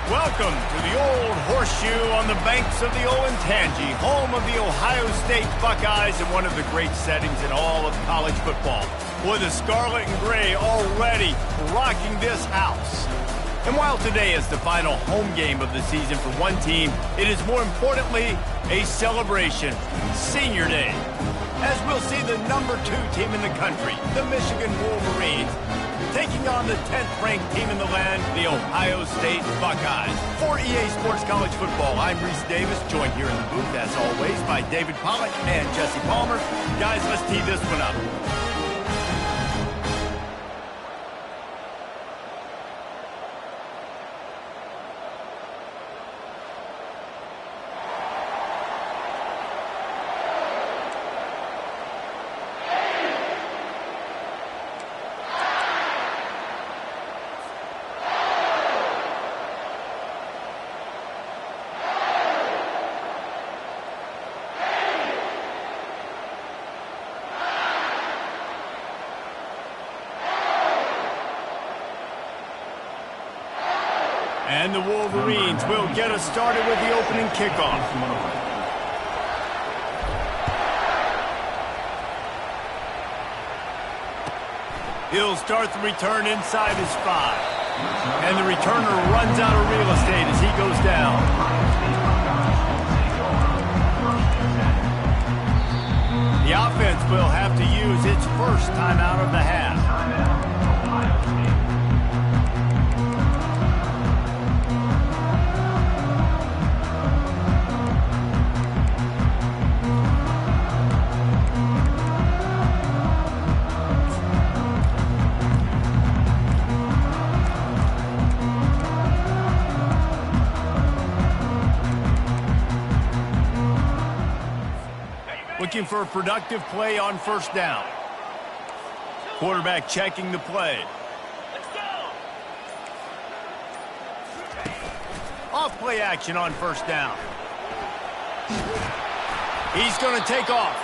Welcome to the old horseshoe on the banks of the Olentangy, home of the Ohio State Buckeyes and one of the great settings in all of college football. Boy, the scarlet and gray already rocking this house. And while today is the final home game of the season for one team, it is more importantly a celebration, Senior Day, as we'll see the #2 team in the country, the Michigan Wolverines, taking on the 10th-ranked team in the land, the Ohio State Buckeyes. For EA Sports College Football, I'm Reese Davis, joined here in the booth, as always, by David Pollack and Jesse Palmer. Guys, let's tee this one up. And the Wolverines will get us started with the opening kickoff. He'll start the return inside his 5. And the returner runs out of real estate as he goes down. The offense will have to use its first timeout of the half. Looking for a productive play on first down. Quarterback checking the play. Off play action on first down. He's going to take off.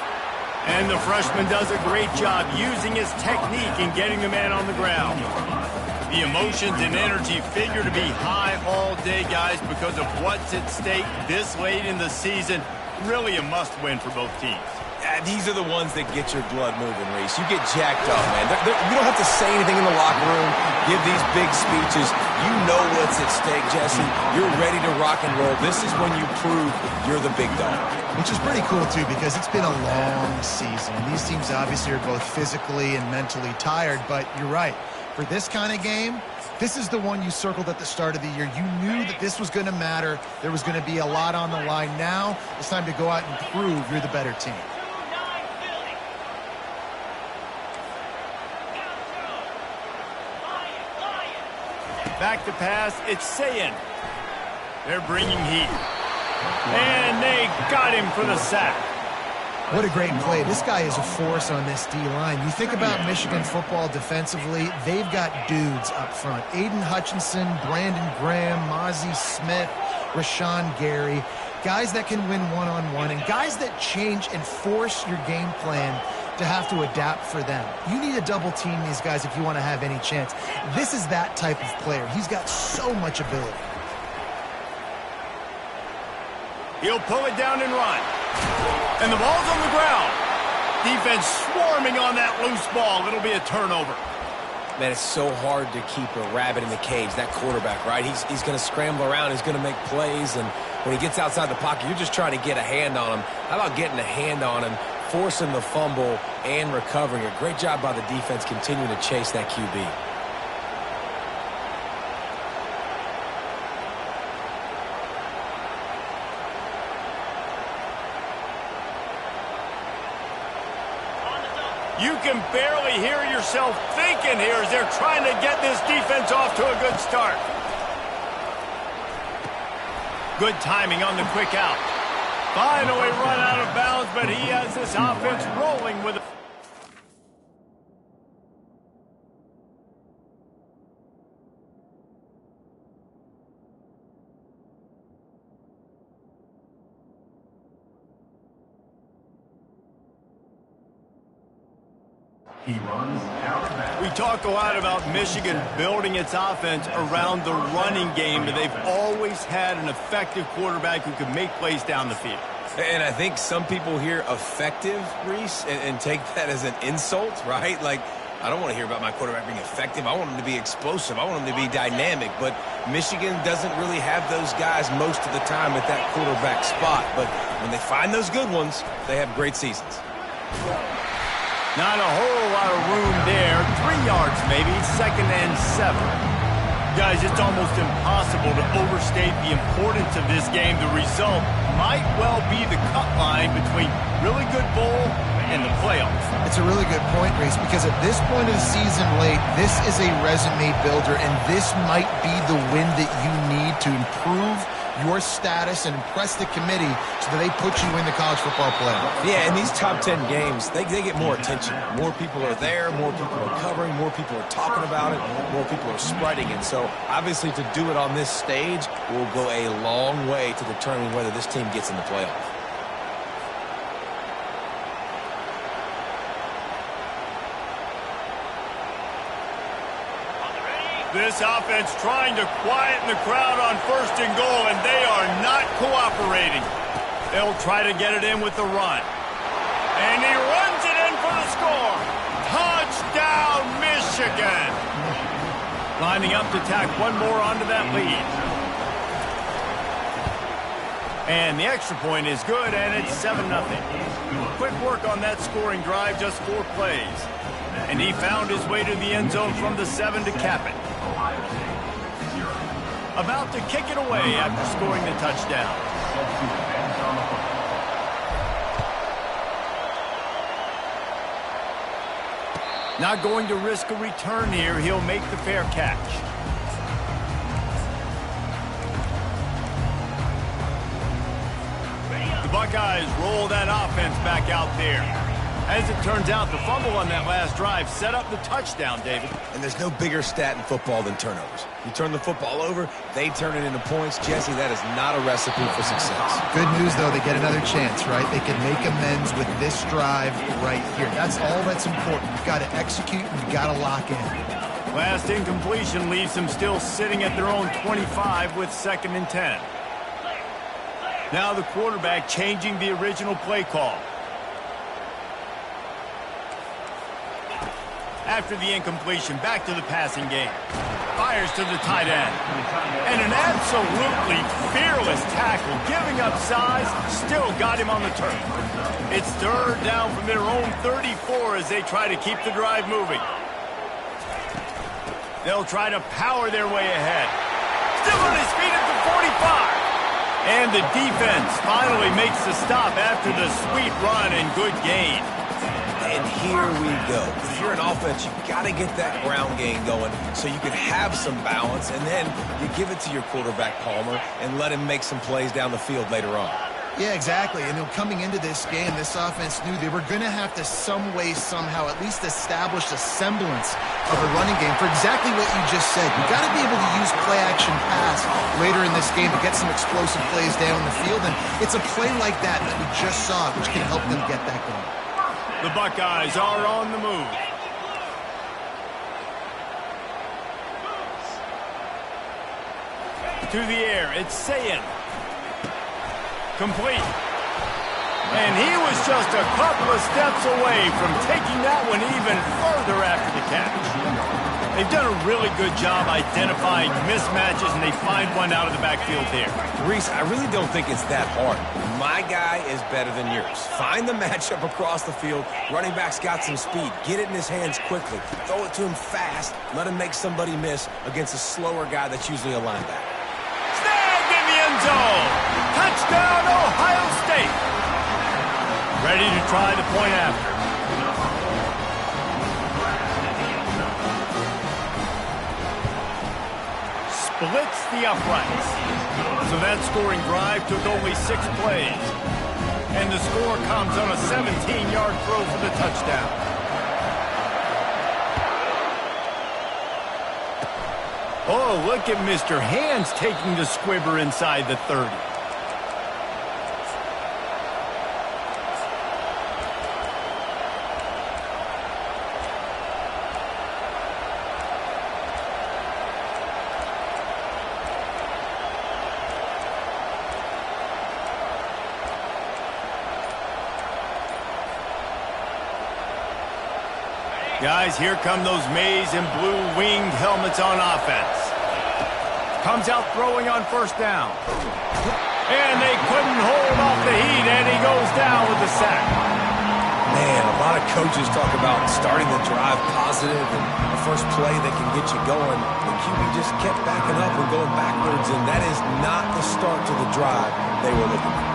And the freshman does a great job using his technique and getting the man on the ground. The emotions and energy figure to be high all day, guys, because of what's at stake this late in the season. Really a must-win for both teams. These are the ones that get your blood moving, Reese. You get jacked up, man. You don't have to say anything in the locker room, give these big speeches. You know what's at stake, Jesse. You're ready to rock and roll. This is when you prove you're the big dog. Which is pretty cool, too, because it's been a long season. These teams obviously are both physically and mentally tired, but you're right. For this kind of game, this is the one you circled at the start of the year. You knew that this was going to matter. There was going to be a lot on the line. Now it's time to go out and prove you're the better team. Back to pass, it's Sayin. They're bringing heat. And they got him for the sack. What a great play. This guy is a force on this D-line. You think about Michigan football defensively, they've got dudes up front. Aiden Hutchinson, Brandon Graham, Mozzie Smith, Rashawn Gary. Guys that can win one-on-one and guys that change and force your game plan to have to adapt for them. You need to double team these guys if you want to have any chance. This is that type of player. He's got so much ability. He'll pull it down and run. And the ball's on the ground. Defense swarming on that loose ball. It'll be a turnover. Man, it's so hard to keep a rabbit in the cage, that quarterback, right? He's going to scramble around. He's going to make plays. And when he gets outside the pocket, you're just trying to get a hand on him. How about getting a hand on him, forcing the fumble, and recovering it? Great job by the defense continuing to chase that QB. You can barely hear yourself thinking here as they're trying to get this defense off to a good start. Good timing on the quick out. Finally run out of bounds, but he has this offense rolling with it. We talk a lot about Michigan building its offense around the running game, but they've always had an effective quarterback who can make plays down the field. And I think some people hear effective, Reese, and take that as an insult, right? Like, I don't want to hear about my quarterback being effective. I want him to be explosive. I want him to be dynamic. But Michigan doesn't really have those guys most of the time at that quarterback spot. But when they find those good ones, they have great seasons. Not a whole lot of room there. 3 yards maybe, 2nd and 7. Guys, it's almost impossible to overstate the importance of this game. The result might well be the cut line between really good bowl and the playoffs. It's a really good point, Reese, because at this point of the season late, this is a resume builder, and this might be the win that you need to improve your status and impress the committee so that they put you in the college football playoff. Yeah, in these top 10 games, they get more attention. More people are there, more people are covering, more people are talking about it, more people are spreading it. So obviously to do it on this stage will go a long way to determining whether this team gets in the playoff. This offense trying to quieten the crowd on 1st and goal, and they are not cooperating. They'll try to get it in with the run. And he runs it in for the score. Touchdown, Michigan. Lining up to tack one more onto that lead. And the extra point is good, and it's 7-0. Quick work on that scoring drive, just 4 plays. And he found his way to the end zone from the 7 to cap it. About to kick it away after scoring the touchdown. Not going to risk a return here. He'll make the fair catch. The Buckeyes roll that offense back out there. As it turns out, the fumble on that last drive set up the touchdown, David. And there's no bigger stat in football than turnovers. You turn the football over, they turn it into points. Jesse, that is not a recipe for success. Good news, though, they get another chance, right? They can make amends with this drive right here. That's all that's important. You've got to execute and you've got to lock in. Last incompletion leaves them still sitting at their own 25 with 2nd and 10. Now the quarterback changing the original play call. After the incompletion, back to the passing game. Fires to the tight end. And an absolutely fearless tackle, giving up size, still got him on the turf. It's 3rd down from their own 34 as they try to keep the drive moving. They'll try to power their way ahead. Still on his feet at the 45. And the defense finally makes the stop after the sweet run and good gain. And here we go. If you're an offense, you've got to get that ground game going so you can have some balance, and then you give it to your quarterback, Palmer, and let him make some plays down the field later on. Yeah, exactly. And coming into this game, this offense knew they were going to have to some way, somehow, at least establish a semblance of a running game for exactly what you just said. You got to be able to use play-action pass later in this game to get some explosive plays down the field, and it's a play like that that we just saw, which can help them get that going. The Buckeyes are on the move. To the air, it's Sayin. Complete. And he was just a couple of steps away from taking that one even further after the catch. They've done a really good job identifying mismatches, and they find one out of the backfield there. Reese, I really don't think it's that hard. My guy is better than yours. Find the matchup across the field. Running back's got some speed. Get it in his hands quickly. Throw it to him fast. Let him make somebody miss against a slower guy that's usually a linebacker. Snagged in the end zone. Touchdown, Ohio State. Ready to try the point after. Splits the uprights. So that scoring drive took only 6 plays. And the score comes on a 17-yard throw for the touchdown. Oh, look at Mr. Hands taking the squibber inside the 30. Guys, here come those maize and blue winged helmets on offense. Comes out throwing on first down. And they couldn't hold off the heat, and he goes down with the sack. Man, a lot of coaches talk about starting the drive positive and the first play that can get you going. The QB just kept backing up and going backwards, and that is not the start to the drive they were looking for.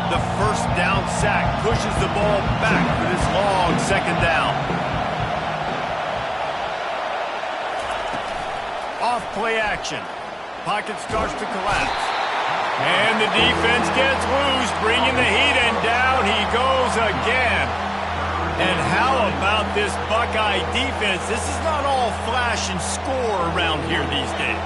The first down sack pushes the ball back for this long second down. Off play action. Pocket starts to collapse. And the defense gets loose, bringing the heat, and down he goes again. And how about this Buckeye defense? This is not all flash and score around here these days.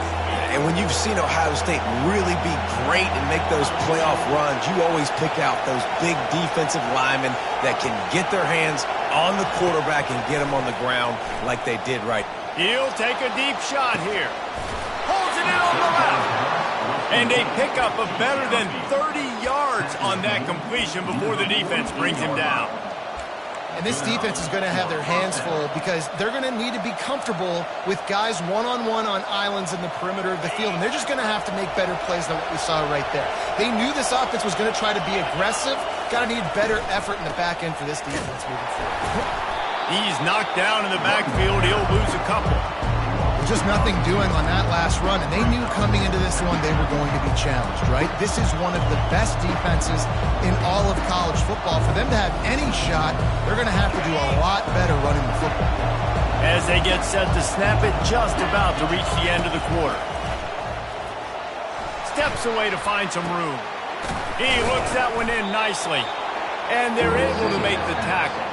And when you've seen Ohio State really be great and make those playoff runs, you always pick out those big defensive linemen that can get their hands on the quarterback and get him on the ground like they did right. He'll take a deep shot here. Holds it in on the left. And they pick up a better than 30 yards on that completion before the defense brings him down. And this defense is going to have their hands full because they're going to need to be comfortable with guys one-on-one on islands in the perimeter of the field. And they're just going to have to make better plays than what we saw right there. They knew this offense was going to try to be aggressive. Got to need better effort in the back end for this defense moving forward. He's knocked down in the backfield. He'll lose a couple. Just nothing doing on that last run, and they knew coming into this one they were going to be challenged, right? This is one of the best defenses in all of college football. For them to have any shot, they're going to have to do a lot better running the football. As they get set to snap it, just about to reach the end of the quarter. Steps away to find some room. He looks that one in nicely, and they're able to make the tackle.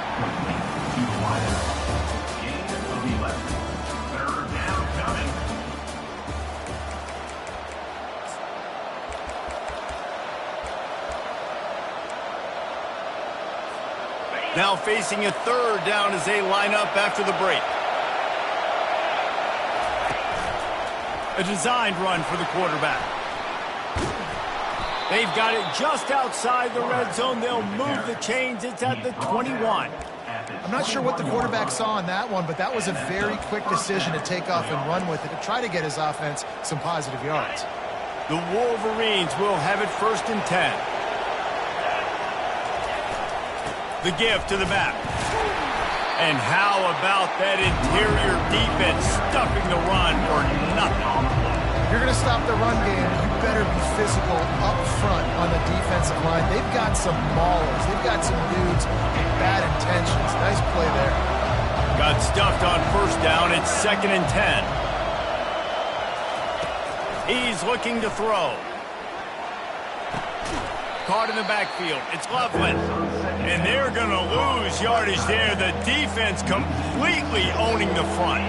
Now facing a third down as they line up after the break. A designed run for the quarterback. They've got it just outside the red zone. They'll move the chains. It's at the 21. I'm not sure what the quarterback saw on that one, but that was a very quick decision to take off and run with it to try to get his offense some positive yards. The Wolverines will have it 1st and 10. The give to the back. And how about that interior defense stuffing the run for nothing? If you're going to stop the run game, you better be physical up front on the defensive line. They've got some maulers. They've got some dudes with bad intentions. Nice play there. Got stuffed on 1st down. It's 2nd and 10. He's looking to throw. Caught in the backfield. It's Loveland. And they're going to lose yardage there. The defense completely owning the front.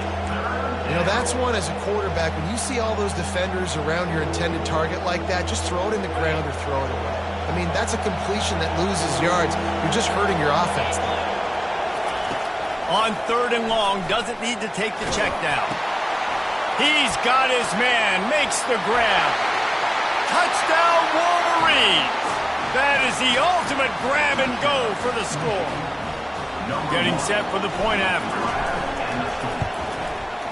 You know, that's one as a quarterback. When you see all those defenders around your intended target like that, just throw it in the ground or throw it away. I mean, that's a completion that loses yards. You're just hurting your offense there. On 3rd and long, doesn't need to take the check down. He's got his man, makes the grab. Touchdown, Wolverines! That is the ultimate grab and go for the score. Getting set for the point after.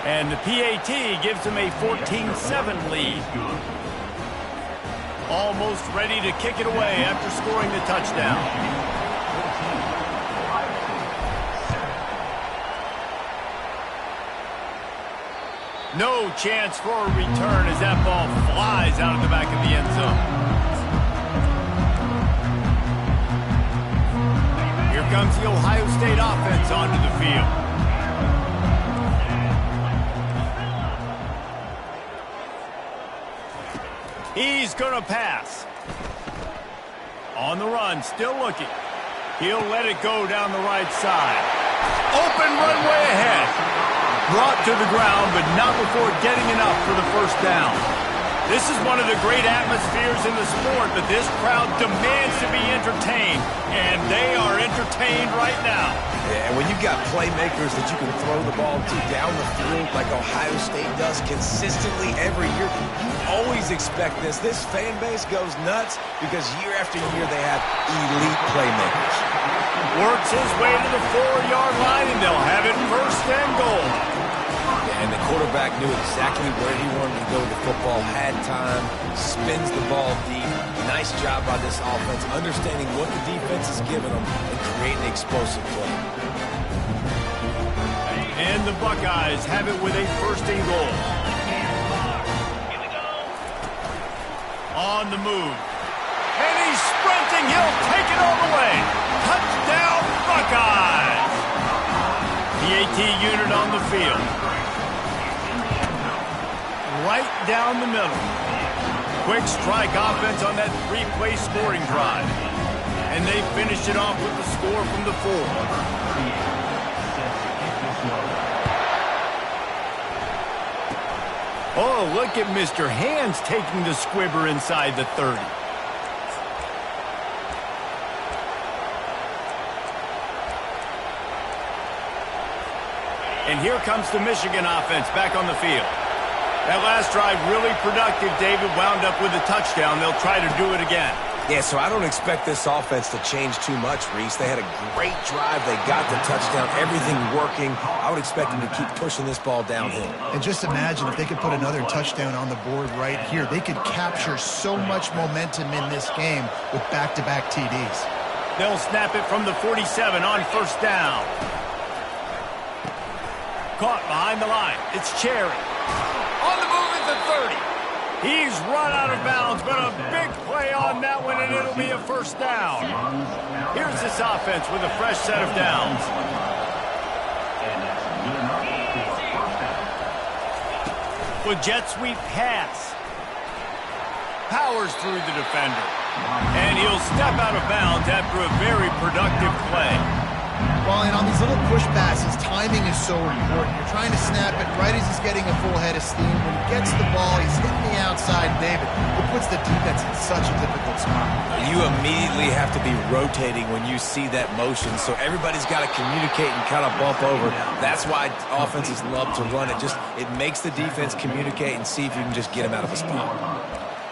And the PAT gives them a 14-7 lead. Almost ready to kick it away after scoring the touchdown. No chance for a return as that ball flies out of the back of the end zone. Here comes the Ohio State offense onto the field. He's going to pass. On the run, still looking. He'll let it go down the right side. Open runway ahead. Brought to the ground, but not before getting enough for the 1st down. This is one of the great atmospheres in the sport, but this crowd demands to be entertained, and they are entertained right now. Yeah, and when you've got playmakers that you can throw the ball to down the field like Ohio State does consistently every year, you always expect this. This fan base goes nuts because year after year they have elite playmakers. Works his way to the 4-yard line, and they'll have it first and goal. And the quarterback knew exactly where he wanted to go with the football, had time, spins the ball deep. Nice job by this offense, understanding what the defense is giving them and creating explosive play. And the Buckeyes have it with a first and goal. On the move. And he's sprinting. He'll take it all the way. Touchdown, Buckeyes! The AT unit on the field. Right down the middle. Quick strike offense on that 3-play scoring drive. And they finish it off with the score from the 4. Oh, look at Mr. Hands taking the squibber inside the 30. And here comes the Michigan offense back on the field. That last drive really productive. David wound up with a touchdown. They'll try to do it again. Yeah, so I don't expect this offense to change too much, Reese. They had a great drive. They got the touchdown. Everything working. I would expect them to keep pushing this ball downhill. And just imagine if they could put another touchdown on the board right here. They could capture so much momentum in this game with back-to-back TDs. They'll snap it from the 47 on first down. Caught behind the line. It's Cherry. On the move at the 30. He's run out of bounds, but a big play on that one, and it'll be a first down. Here's this offense with a fresh set of downs. With jet sweep pass. Powers through the defender. And he'll step out of bounds after a very productive play. Well, and on these little push passes, timing is so important. You're trying to snap it right as he's getting a full head of steam. When he gets the ball, he's hitting the outside, David. It puts the defense in such a difficult spot. You immediately have to be rotating when you see that motion, so everybody's got to communicate and kind of bump over. That's why offenses love to run it. It makes the defense communicate and see if you can just get him out of a spot.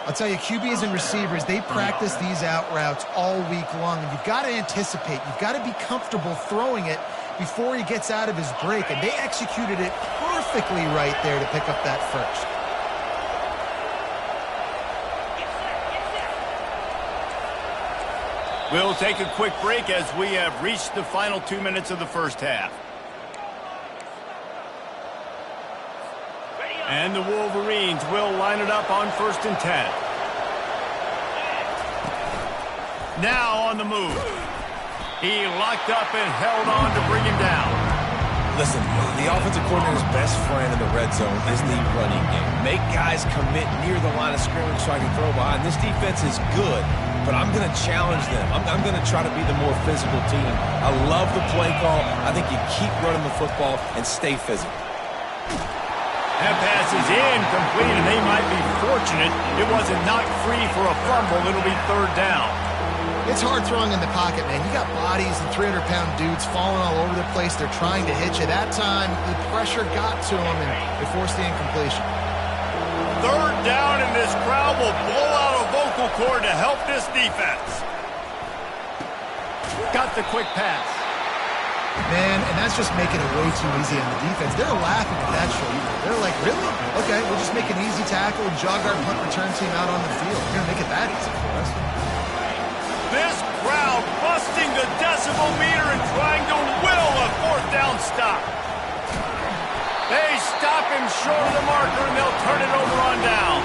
I'll tell you, QBs and receivers, they practice these out routes all week long, and you've got to anticipate. You've got to be comfortable throwing it before he gets out of his break, and they executed it perfectly right there to pick up that first. We'll take a quick break as we have reached the final 2 minutes of the first half. And the Wolverines will line it up on first and 10. Now on the move. He locked up and held on to bring him down. Listen, the offensive coordinator's best friend in the red zone is the running game. Make guys commit near the line of scrimmage so I can throw behind. This defense is good, but I'm going to challenge them. I'm going to try to be the more physical team. I love the play call. I think you keep running the football and stay physical. That pass is incomplete, and they might be fortunate it wasn't knocked free for a fumble. It'll be third down. It's hard throwing in the pocket, man. You got bodies and 300-pound dudes falling all over the place. They're trying to hit you. That time, the pressure got to them, and they forced the incompletion. Third down, and this crowd will blow out a vocal cord to help this defense. Got the quick pass. Man, and that's just making it way too easy on the defense. They're laughing at that shoulder. They're like, really? Okay, we'll just make an easy tackle and jog our punt return team out on the field. We're going to make it that easy for us. This crowd busting the decibel meter and trying to will a fourth down stop. They stop him short of the marker, and they'll turn it over on down.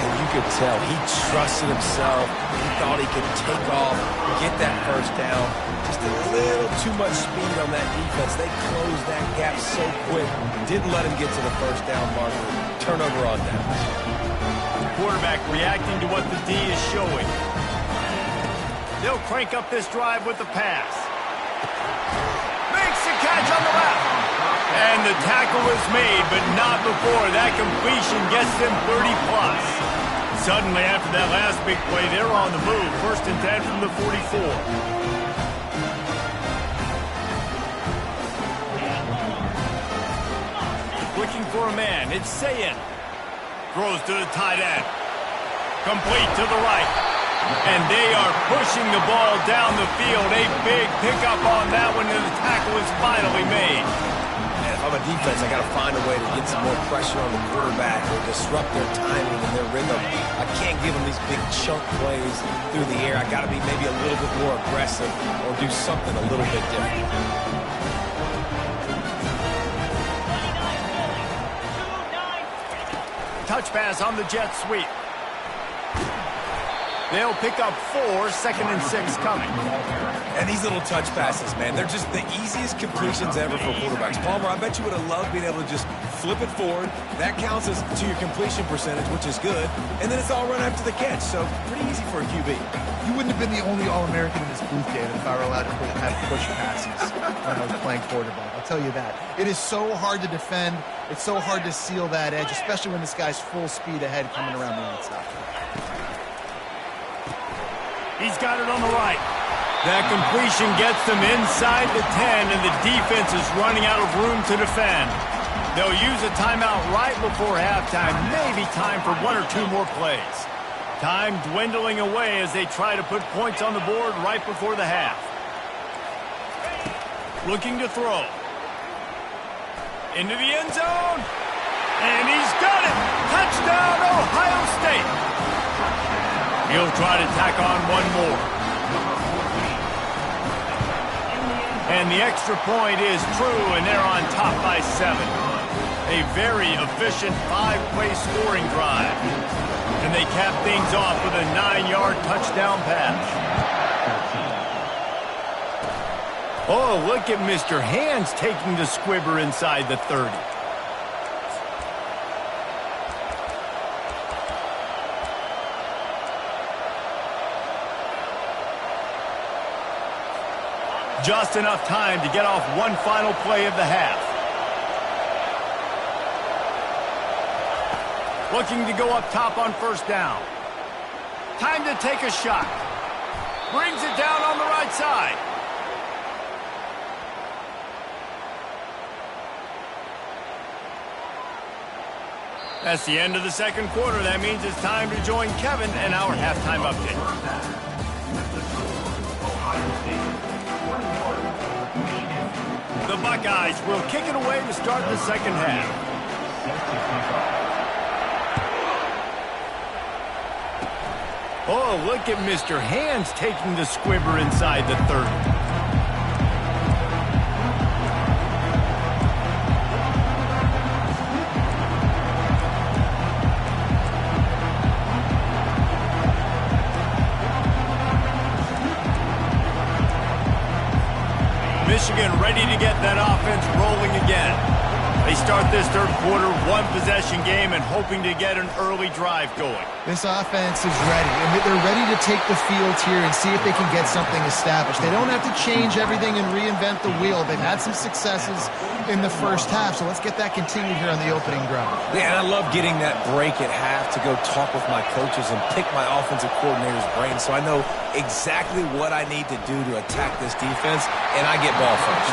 And you could tell he trusted himself. He thought he could take off, get that first down. Just a little too much speed on that defense. They closed that gap so quick. Didn't let him get to the first down marker. Turnover on downs. The quarterback reacting to what the D is showing. They'll crank up this drive with the pass. Makes the catch on the left. And the tackle was made, but not before that completion gets them 30-plus. Suddenly, after that last big play, they're on the move. 1st and 10 from the 44. Looking for a man. It's Sayin. Throws to the tight end. Complete to the right. And they are pushing the ball down the field. A big pickup on that one, and the tackle is finally made. And if I'm a defense, I got to find a way to get some more pressure on the quarterback or disrupt their timing and their rhythm. I can't give them these big chunk plays through the air. I got to be maybe a little bit more aggressive or do something a little bit different. Touch pass on the jet sweep. They'll pick up 4, 2nd and 6 coming. And these little touch passes, man, they're just the easiest completions ever for quarterbacks. Palmer, I bet you would have loved being able to just flip it forward. That counts as to your completion percentage, which is good. And then it's all run after the catch, so pretty easy for a QB. You wouldn't have been the only All-American in this booth, Dan, if I were allowed to have push passes when I was playing quarterback. I'll tell you that. It is so hard to defend. It's so hard to seal that edge, especially when this guy's full speed ahead coming around the outside. He's got it on the right. That completion gets them inside the 10, and the defense is running out of room to defend. They'll use a timeout right before halftime, maybe time for 1 or 2 more plays. Time dwindling away as they try to put points on the board right before the half. Looking to throw. Into the end zone. And he's got it. Touchdown, Ohio State. He'll try to tack on 1 more. And the extra point is true, and they're on top by 7. A very efficient 5-play scoring drive. And they cap things off with a 9-yard touchdown pass. Oh, look at Mr. Hands taking the squibber inside the 30. Just enough time to get off one final play of the half. Looking to go up top on 1st down. Time to take a shot. Brings it down on the right side. That's the end of the 2nd quarter. That means it's time to join Kevin and our halftime update. The Buckeyes will kick it away to start the 2nd half. Oh, look at Mr. Hands taking the squibber inside the 30. Michigan ready to get that offense rolling again. They start this 3rd quarter, 1-possession game, and hoping to get an early drive going. This offense is ready, and they're ready to take the field here and see if they can get something established. They don't have to change everything and reinvent the wheel. They've had some successes in the 1st half, so let's get that continued here on the opening drive. Yeah, and I love getting that break at half to go talk with my coaches and pick my offensive coordinator's brain so I know exactly what I need to do to attack this defense, and I get ball first.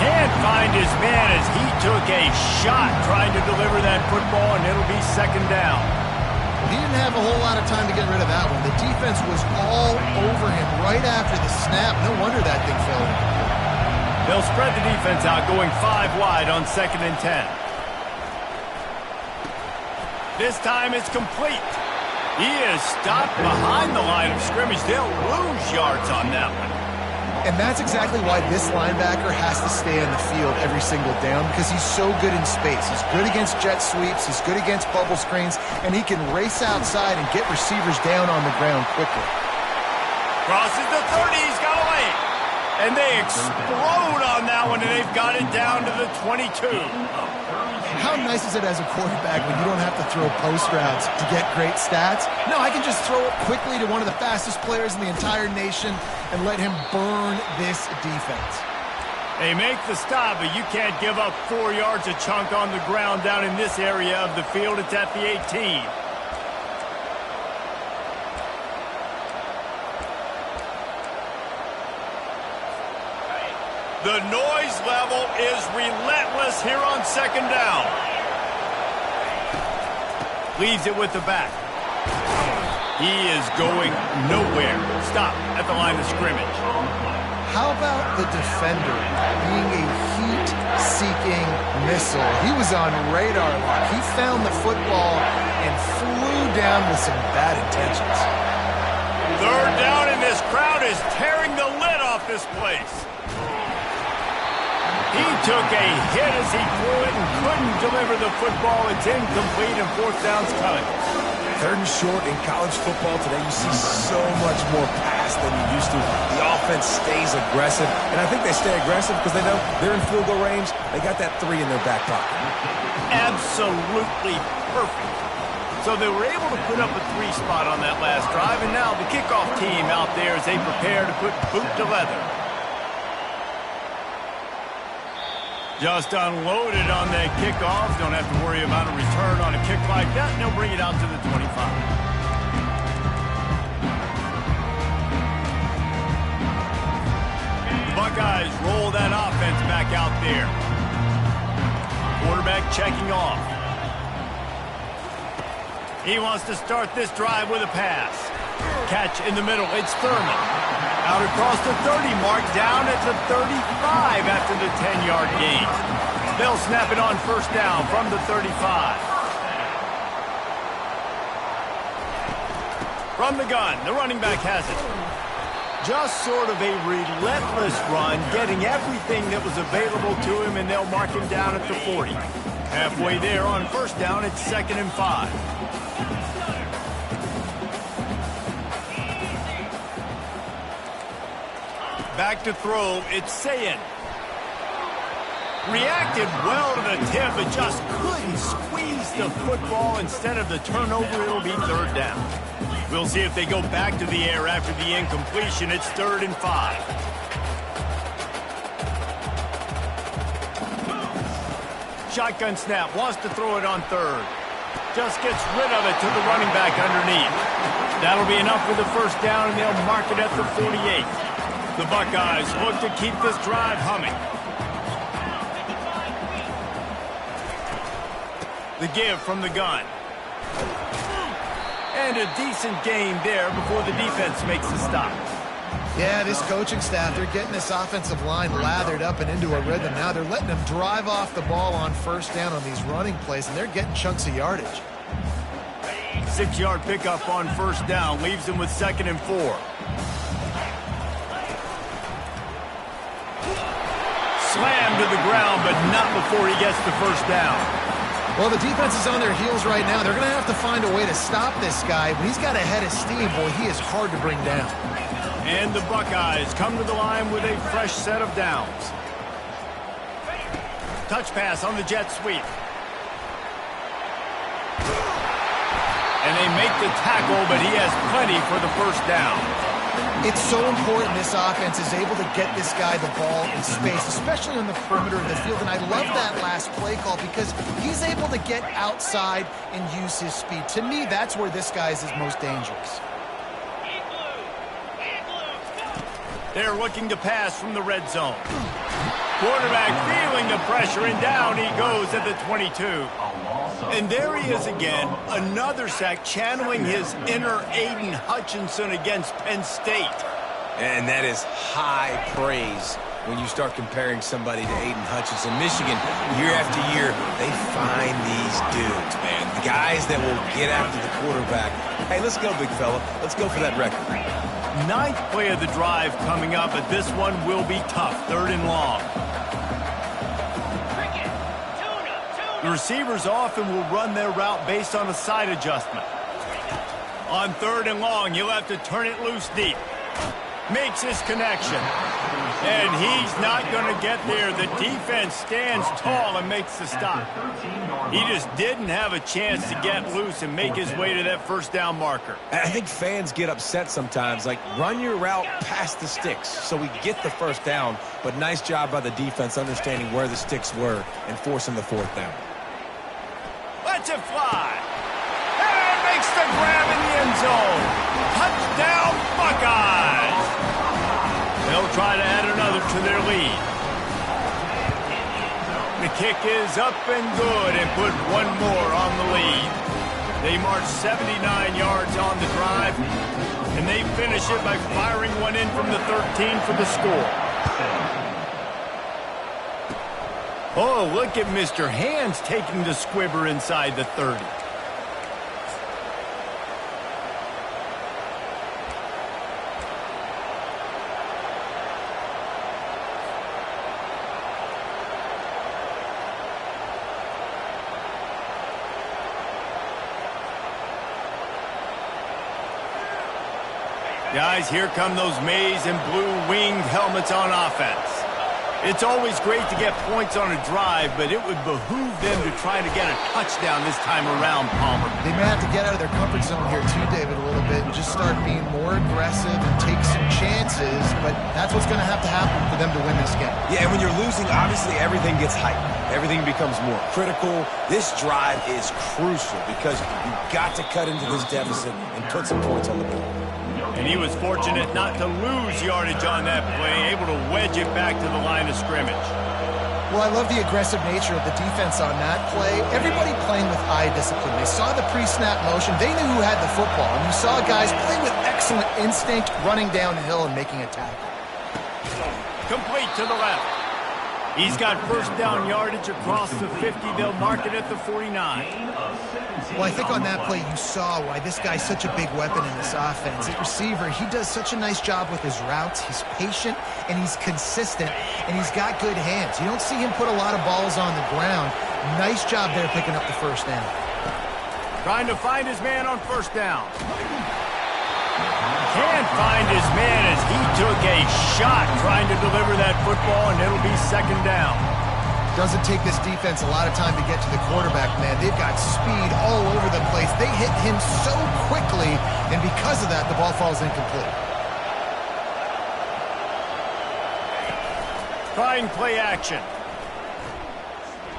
Can't find his man as he took a shot trying to deliver that football, and it'll be 2nd down. He didn't have a whole lot of time to get rid of that one. The defense was all over him right after the snap. No wonder that thing fell in. They'll spread the defense out, going 5 wide on 2nd and 10. This time it's complete. He is stopped behind the line of scrimmage. They'll lose yards on that one. And that's exactly why this linebacker has to stay on the field every single down, because he's so good in space. He's good against jet sweeps. He's good against bubble screens. And he can race outside and get receivers down on the ground quickly. Crosses the 30. He's got away. And they explode on that one, and they've got it down to the 22. How nice is it as a quarterback when you don't have to throw post routes to get great stats? No, I can just throw it quickly to one of the fastest players in the entire nation and let him burn this defense. They make the stop, but you can't give up 4 yards a chunk on the ground down in this area of the field. It's at the 18. The noise level is relentless here on second down. Leaves it with the back. He is going nowhere. Stop at the line of scrimmage. How about the defender being a heat-seeking missile? He was on radar lock. He found the football and flew down with some bad intentions. Third down, and this crowd is tearing the lid off this place. He took a hit as he threw it and couldn't deliver the football. It's incomplete, and fourth down's coming. Third and short in college football today, you see so much more pass than you used to. The offense stays aggressive, and I think they stay aggressive because they know they're in field goal range. They got that 3 in their back pocket. Absolutely perfect. So they were able to put up a 3 spot on that last drive, and now the kickoff team out there as they prepare to put boot to leather. Just unloaded on that kickoff. Don't have to worry about a return on a kick like that, and they'll bring it out to the 25. The Buckeyes roll that offense back out there. Quarterback checking off. He wants to start this drive with a pass. Catch in the middle. It's Thurman. Out across the 30 mark, down at the 35 after the 10-yard gain. They'll snap it on first down from the 35. From the gun, the running back has it. Just sort of a relentless run, getting everything that was available to him, and they'll mark him down at the 40. Halfway there on first down, it's 2nd and 5. Back to throw, it's Sayin. Reacted well to the tip, but just couldn't squeeze the football. Instead of the turnover, it'll be third down. We'll see if they go back to the air after the incompletion. It's 3rd and 5. Shotgun snap, wants to throw it on third. Just gets rid of it to the running back underneath. That'll be enough for the first down, and they'll mark it at the 48. The Buckeyes look to keep this drive humming. The give from the gun. And a decent gain there before the defense makes the stop. Yeah, this coaching staff, they're getting this offensive line lathered up and into a rhythm now. They're letting them drive off the ball on first down on these running plays, and they're getting chunks of yardage. 6-yard pickup on first down leaves them with 2nd and 4. Slammed to the ground, but not before he gets the first down. Well, the defense is on their heels right now. They're going to have to find a way to stop this guy. When he's got a head of steam, boy, he is hard to bring down. And the Buckeyes come to the line with a fresh set of downs. Touch pass on the jet sweep. And they make the tackle, but he has plenty for the first down. It's so important this offense is able to get this guy the ball in space, especially on the perimeter of the field. And I love that last play call because he's able to get outside and use his speed. To me, that's where this guy is his most dangerous. They're looking to pass from the red zone. Quarterback feeling the pressure, and down he goes at the 22. And there he is again, another sack, channeling his inner Aiden Hutchinson against Penn State. And that is high praise when you start comparing somebody to Aiden Hutchinson. Michigan, year after year, they find these dudes, man. The guys that will get after the quarterback. Hey, let's go, big fella. Let's go for that record. 9th play of the drive coming up, but this one will be tough. 3rd and long. The receivers often will run their route based on a side adjustment. On 3rd and long, he'll have to turn it loose deep. Makes his connection. And he's not going to get there. The defense stands tall and makes the stop. He just didn't have a chance to get loose and make his way to that first down marker. I think fans get upset sometimes, like run your route past the sticks so we get the first down, but nice job by the defense understanding where the sticks were and forcing the fourth down. Let's it fly. And makes the grab in the end zone. Touchdown, Buckeyes. They'll try to add another to their lead. The kick is up and good and put one more on the lead. They march 79 yards on the drive, and they finish it by firing one in from the 13 for the score. Oh, look at Mr. Hands taking the squibber inside the 30. Guys, here come those maize and blue winged helmets on offense. It's always great to get points on a drive, but it would behoove them to try to get a touchdown this time around, Palmer. They may have to get out of their comfort zone here too, David, a little bit and just start being more aggressive and take some chances, but that's what's going to happen for them to win this game. Yeah, and when you're losing, obviously everything gets hyped. Everything becomes more critical. This drive is crucial because you've got to cut into this deficit and put some points on the board. And he was fortunate not to lose yardage on that play, able to wedge it back to the line of scrimmage. Well, I love the aggressive nature of the defense on that play. Everybody playing with eye discipline. They saw the pre-snap motion. They knew who had the football. And you saw guys play with excellent instinct, running downhill and making a tackle. Complete to the left. He's got first down yardage across the 50. They'll mark it at the 49. Well, I think on that play you saw why this guy's such a big weapon in this offense. His receiver, he does such a nice job with his routes. He's patient, and he's consistent, and he's got good hands. You don't see him put a lot of balls on the ground. Nice job there picking up the first down. Trying to find his man on first down. Can't find his man as he took a shot trying to deliver that football, and it'll be second down. Doesn't take this defense a lot of time to get to the quarterback, man. They've got speed all over the place. They hit him so quickly, and because of that, the ball falls incomplete. Trying play action.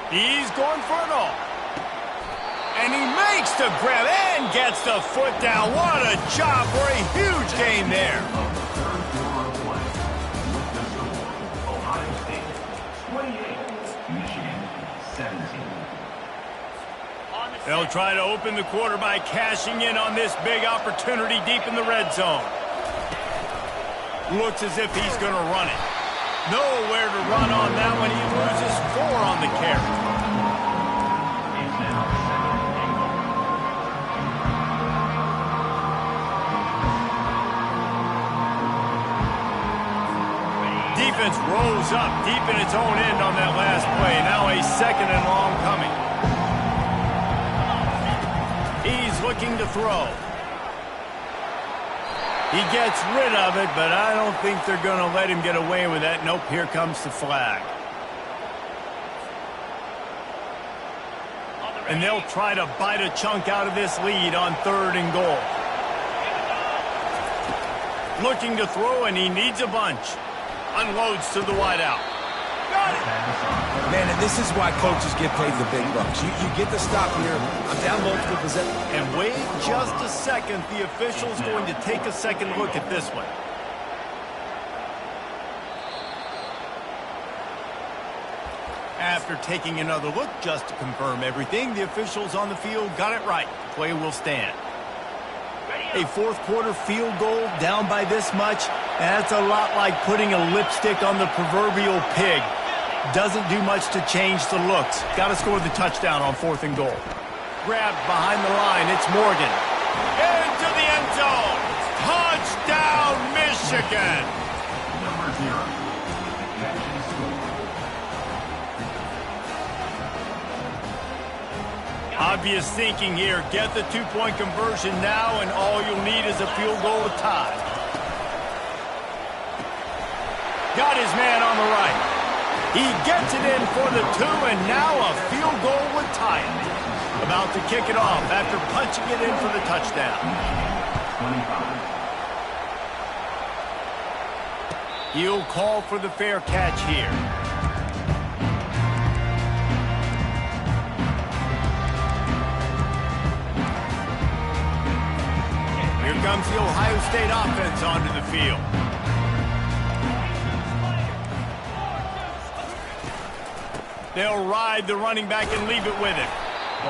He's going for it all. And he makes the grab and gets the foot down. What a job for a huge gain there. They'll try to open the quarter by cashing in on this big opportunity deep in the red zone. Looks as if he's going to run it. Nowhere to run on that one. He loses 4 on the carry. Defense rolls up deep in its own end on that last play. Now a second and long coming. He's looking to throw. He gets rid of it, but I don't think they're going to let him get away with that. Nope, here comes the flag. And they'll try to bite a chunk out of this lead on 3rd and goal. Looking to throw, and he needs a bunch. Unloads to the wideout. Got it. Man, and this is why coaches get paid the big bucks. You get the stop here. I'm down multiple possessions. And wait just a second. The official's going to take a second look at this one. After taking another look just to confirm everything, the officials on the field got it right. Play will stand. A 4th quarter field goal down by this much. That's a lot like putting a lipstick on the proverbial pig. Doesn't do much to change the looks. Got to score the touchdown on 4th and goal. Grabbed behind the line. It's Morgan. Into the end zone. Touchdown, Michigan. Number 0. Obvious thinking here. Get the 2-point conversion now, and all you'll need is a field goal to tie. got his man on the right. He gets it in for the 2, and now a field goal would tie it. About to kick it off after punching it in for the touchdown. 25. He'll call for the fair catch here. Here comes the Ohio State offense onto the field. They'll ride the running back and leave it with him.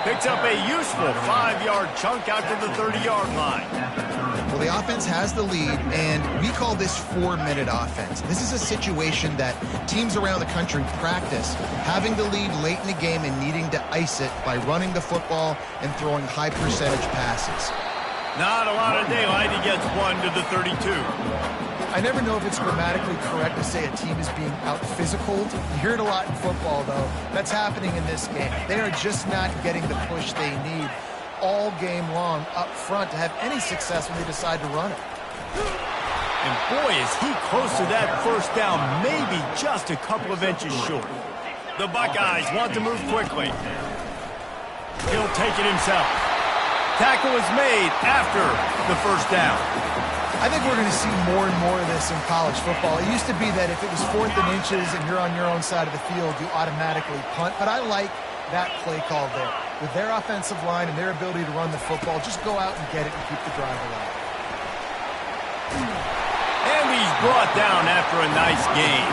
Picks up a useful 5-yard chunk out to the 30-yard line. Well, the offense has the lead, and we call this 4-minute offense. This is a situation that teams around the country practice, having the lead late in the game and needing to ice it by running the football and throwing high-percentage passes. Not a lot of daylight. He gets 1 to the 32. I never know if it's grammatically correct to say a team is being out-physicaled. You hear it a lot in football, though. That's happening in this game. They are just not getting the push they need all game long up front to have any success when they decide to run it. And boy, is he close to that first down, maybe just a couple of inches short. The Buckeyes want to move quickly. He'll take it himself. Tackle is made after the first down. I think we're going to see more and more of this in college football. It used to be that if it was 4th and inches and you're on your own side of the field, you automatically punt. But I like that play call there. With their offensive line and their ability to run the football, just go out and get it and keep the drive alive. And he's brought down after a nice gain.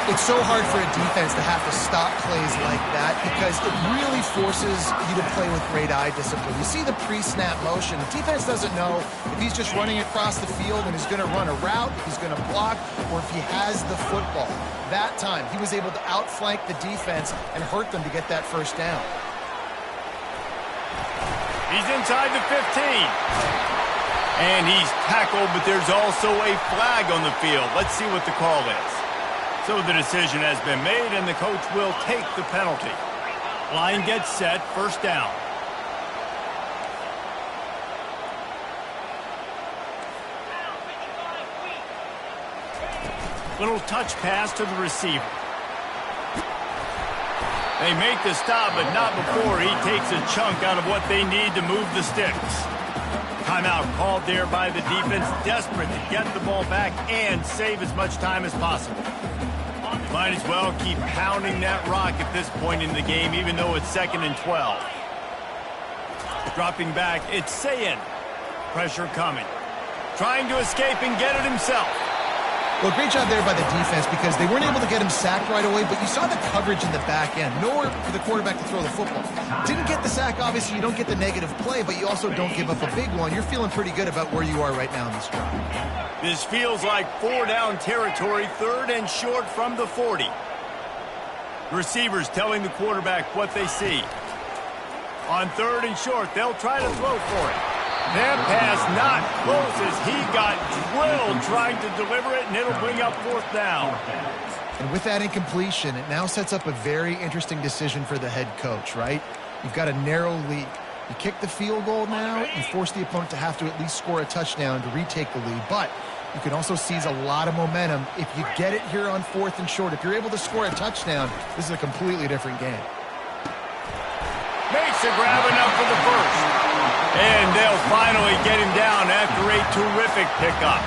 It's so hard for a defense to have to stop plays like that because it really forces you to play with great eye discipline. You see the pre-snap motion. The defense doesn't know if he's just running across the field and is going to run a route, if he's going to block, or if he has the football. That time, he was able to outflank the defense and hurt them to get that first down. He's inside the 15. And he's tackled, but there's also a flag on the field. Let's see what the call is. So the decision has been made, and the coach will take the penalty. Line gets set, first down. Little touch pass to the receiver. They make the stop, but not before he takes a chunk out of what they need to move the sticks. Timeout called there by the defense, desperate to get the ball back and save as much time as possible. Might as well keep pounding that rock at this point in the game, even though it's 2nd and 12. Dropping back, it's Sayin. Pressure coming. Trying to escape and get it himself. Well, great job there by the defense because they weren't able to get him sacked right away, but you saw the coverage in the back end. Nowhere for the quarterback to throw the football. Didn't get the sack, obviously. You don't get the negative play, but you also don't give up a big one. You're feeling pretty good about where you are right now in this drive. This feels like 4-down territory, 3rd and short from the 40. Receivers telling the quarterback what they see. On 3rd and short, they'll try to throw for it. That pass not close as he got drilled trying to deliver it, and it'll bring up 4th down. And with that incompletion, it now sets up a very interesting decision for the head coach, right? You've got a narrow lead. You kick the field goal now, you force the opponent to have to at least score a touchdown to retake the lead. But you can also seize a lot of momentum if you get it here on 4th and short. If you're able to score a touchdown, this is a completely different game. Makes a grab enough for the first. And they'll finally get him down after a terrific pickup.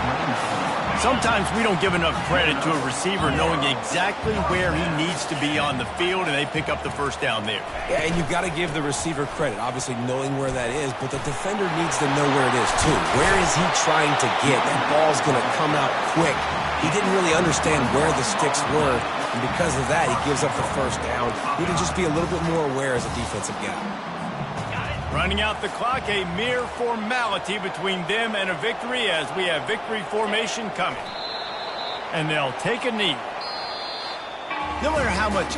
Sometimes we don't give enough credit to a receiver knowing exactly where he needs to be on the field, and they pick up the first down there. Yeah, and you've got to give the receiver credit, obviously knowing where that is, but the defender needs to know where it is too. Where is he trying to get? That ball's going to come out quick. He didn't really understand where the sticks were, and because of that, he gives up the first down. He need to just be a little bit more aware as a defensive guy. Running out the clock, a mere formality between them and a victory as we have victory formation coming. And they'll take a knee. No matter how much